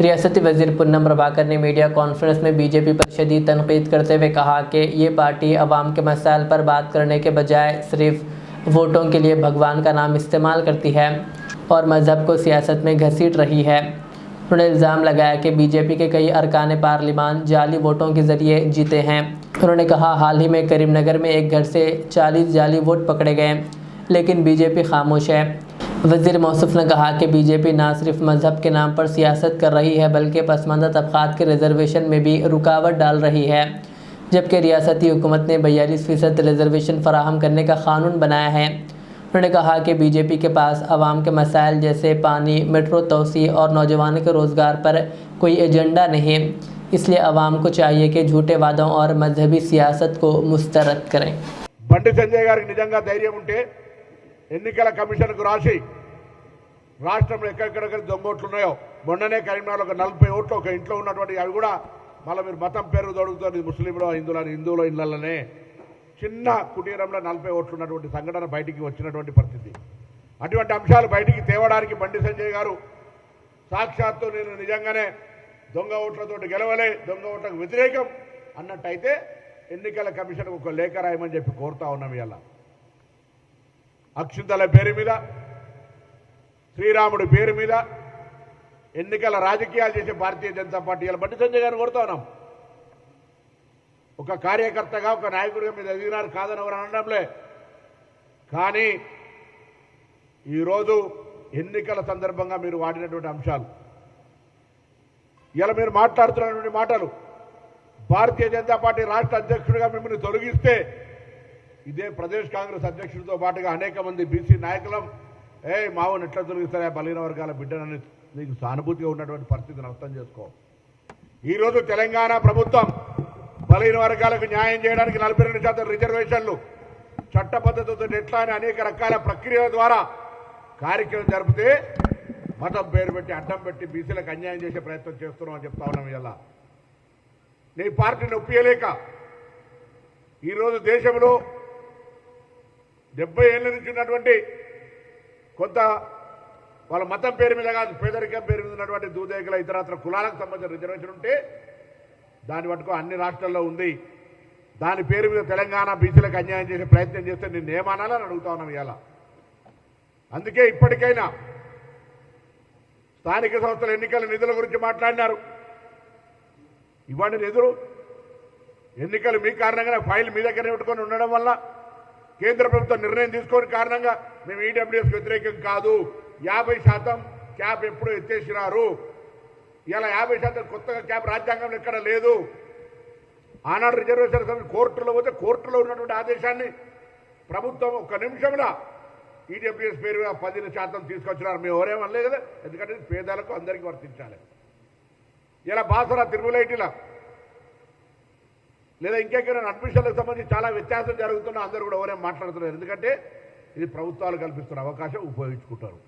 रियासती वजीर पुन्नम प्रभाकर ने मीडिया कॉन्फ्रेंस में बीजेपी पर शदीद तनकीद करते हुए कहा कि ये पार्टी अवाम के मसाइल पर बात करने के बजाय सिर्फ वोटों के लिए भगवान का नाम इस्तेमाल करती है और मज़हब को सियासत में घसीट रही है। उन्होंने इल्ज़ाम लगाया कि बीजेपी के कई अरकान पार्लिमान जाली वोटों के ज़रिए जीते हैं। उन्होंने कहा, हाल ही में करीमनगर में एक घर से 40 जाली वोट पकड़े गए, लेकिन बीजेपी खामोश है। वज़ीर मौसूफ ने कहा कि बीजेपी ना सिर्फ मज़हब के नाम पर सियासत कर रही है बल्कि पसमानदा तबक़ात के रिजर्वेशन में भी रुकावट डाल रही है, जबकि रियासती हुकूमत ने 42% रिजर्वेशन फराहम करने का क़ानून बनाया है। उन्होंने कहा कि बीजेपी के पास आवाम के मसाइल जैसे पानी, मेट्रो तोसी और नौजवानों के रोज़गार पर कोई एजेंडा नहीं, इसलिए आवाम को चाहिए कि झूठे वादों और मजहबी सियासत को मुस्तरद करें। బండి సంజయ్ గారికి నిజంగా ధైర్యం ఉంటే ఎన్నికల కమిషన్కు రాసి రాష్ట్రంలో ఎక్కడెక్కడ దొంగ ఓట్లు ఉన్నాయో, మొన్ననే కరీంనగర్లో ఒక 40 ఓట్లు ఒక ఇంట్లో ఉన్నటువంటి అవి కూడా మళ్ళీ మీరు మతం పేరు దొరుకుతుంది ముస్లింలో హిందువుల ఇళ్లలోనే చిన్న కుటీరంలో 40 ఓట్లు ఉన్నటువంటి సంఘటన బయటికి వచ్చినటువంటి పరిస్థితి. అటువంటి అంశాలు బయటికి తేవడానికి బండి సంజయ్ గారు సాక్షాత్తు నేను నిజంగానే దొంగ ఓట్లతోటి గెలవలే, దొంగ ఓట్లకు వ్యతిరేకం అన్నట్టయితే ఎన్నికల కమిషన్కు ఒక లేఖ రాయమని చెప్పి కోరుతా ఉన్నాం. ఇలా అక్షింతల పేరు మీద, శ్రీరాముడి పేరు మీద ఎన్నికల రాజకీయాలు చేసే భారతీయ జనతా పార్టీ ఇలా బండి సంజయ్ గారిని కోరుతా ఉన్నాం. ఒక కార్యకర్తగా, ఒక నాయకుడిగా మీద ఎదిగినారు కాదని ఎవరు అనడంలే, కానీ ఈరోజు ఎన్నికల సందర్భంగా మీరు వాడినటువంటి అంశాలు, ఇలా మీరు మాట్లాడుతున్నటువంటి మాటలు, భారతీయ జనతా పార్టీ రాష్ట్ర అధ్యక్షుడిగా మిమ్మల్ని తొలగిస్తే ఇదే ప్రదేశ్ కాంగ్రెస్ అధ్యక్షుడితో పాటుగా అనేక మంది బీసీ నాయకులం మావుని ఎట్లా తొలగిస్తారా బలహీన వర్గాల బిడ్డనని నీకు సానుభూతిగా ఉన్నటువంటి పరిస్థితిని అర్థం చేసుకో. ఈరోజు తెలంగాణ ప్రభుత్వం బలహీన వర్గాలకు న్యాయం చేయడానికి 42% రిజర్వేషన్లు చట్టబద్ధతతో ఎట్లా అని అనేక రకాల ప్రక్రియల ద్వారా కార్యక్రమం జరిపితే మతం పేరు పెట్టి అడ్డం పెట్టి బీసీలకు అన్యాయం చేసే ప్రయత్నం చేస్తున్నాం అని చెప్తా ఉన్నాం. ఇలా నీ పార్టీని ఒప్పియలేక ఈరోజు దేశంలో 70 ఏళ్ళ నుంచి ఉన్నటువంటి కొంత వాళ్ళ మతం పేరు మీద కాదు, పేదరికం పేరు మీద ఉన్నటువంటి దూదేకుల ఇతరత్ర కులాలకు సంబంధించిన రిజర్వేషన్ ఉంటే దాన్ని పట్టుకో అన్ని రాష్ట్రాల్లో ఉంది. దాని పేరు మీద తెలంగాణ బీసీలకు అన్యాయం చేసే ప్రయత్నం చేస్తే నేను ఏమనాలని అడుగుతా ఉన్నాం. ఇలా అందుకే ఇప్పటికైనా స్థానిక సంస్థల ఎన్నికల నిధుల గురించి మాట్లాడినారు. ఇవ్వండి నిధులు. ఎన్నికలు మీ కారణంగా ఫైల్ మీ దగ్గర పెట్టుకొని ఉండడం వల్ల కేంద్ర ప్రభుత్వం నిర్ణయం తీసుకొని కారణంగా మేము ఈడబ్ల్యూఎస్ వ్యతిరేకం కాదు, 50% క్యాప్ ఎప్పుడు ఎత్తేసినారు. ఇలా 50% కొత్తగా క్యాప్ రాజ్యాంగంలో ఎక్కడ లేదు. ఆనాడు రిజర్వేషన్ కోర్టులో పోతే కోర్టులో ఉన్నటువంటి ఆదేశాన్ని ప్రభుత్వం ఒక్క నిమిషంలో ఈడబ్ల్యూఎస్ పేరు 10% తీసుకొచ్చినారు. మేము ఎవరేమనలే కదా, ఎందుకంటే పేదలకు అందరికీ వర్తించాలి. ఇలా బాసరా తిరుమలైటిలా లేదా ఇంకెక్కడ అడ్మిషన్లకు సంబంధించి చాలా వ్యత్యాసం జరుగుతున్నా అందరూ కూడా ఎవరేం మాట్లాడుతున్నారు. ఎందుకంటే ఇది ప్రభుత్వాలు కల్పిస్తున్న అవకాశం ఉపయోగించుకుంటారు.